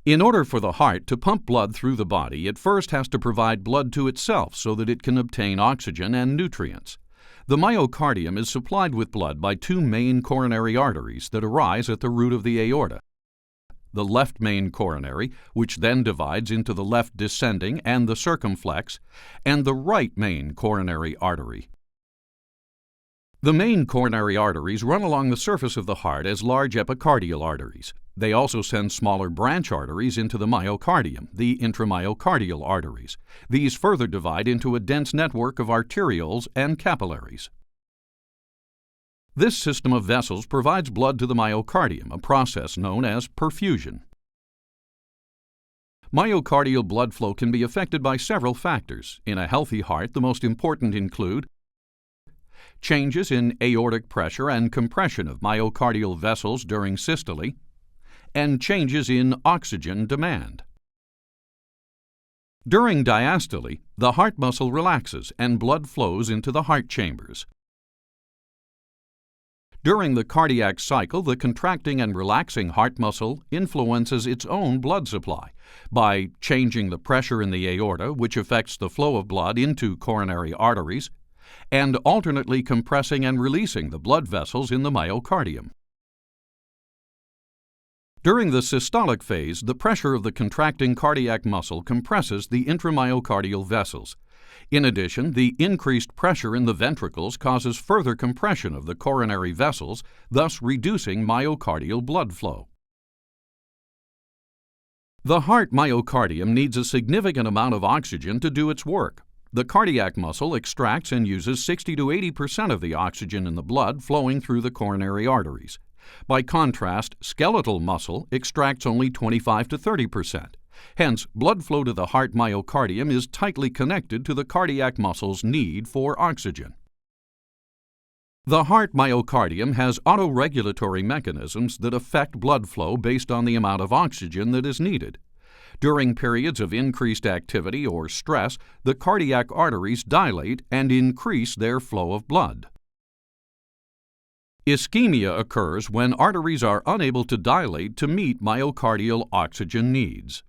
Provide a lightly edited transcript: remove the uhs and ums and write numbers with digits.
In order for the heart to pump blood through the body, it first has to provide blood to itself so that it can obtain oxygen and nutrients. The myocardium is supplied with blood by two main coronary arteries that arise at the root of the aorta. The left main coronary, which then divides into the left descending and the circumflex, and the right main coronary artery. The main coronary arteries run along the surface of the heart as large epicardial arteries. They also send smaller branch arteries into the myocardium, the intramyocardial arteries. These further divide into a dense network of arterioles and capillaries. This system of vessels provides blood to the myocardium, a process known as perfusion. Myocardial blood flow can be affected by several factors. In a healthy heart, the most important include changes in aortic pressure and compression of myocardial vessels during systole, and changes in oxygen demand. During diastole, the heart muscle relaxes and blood flows into the heart chambers. During the cardiac cycle, the contracting and relaxing heart muscle influences its own blood supply by changing the pressure in the aorta, which affects the flow of blood into coronary arteries, and alternately compressing and releasing the blood vessels in the myocardium. During the systolic phase, the pressure of the contracting cardiac muscle compresses the intramyocardial vessels. In addition, the increased pressure in the ventricles causes further compression of the coronary vessels, thus reducing myocardial blood flow. The heart myocardium needs a significant amount of oxygen to do its work. The cardiac muscle extracts and uses 60 to 80% of the oxygen in the blood flowing through the coronary arteries. By contrast, skeletal muscle extracts only 25 to 30%. Hence, blood flow to the heart myocardium is tightly connected to the cardiac muscle's need for oxygen. The heart myocardium has autoregulatory mechanisms that affect blood flow based on the amount of oxygen that is needed. During periods of increased activity or stress, the cardiac arteries dilate and increase their flow of blood. Ischemia occurs when arteries are unable to dilate to meet myocardial oxygen needs.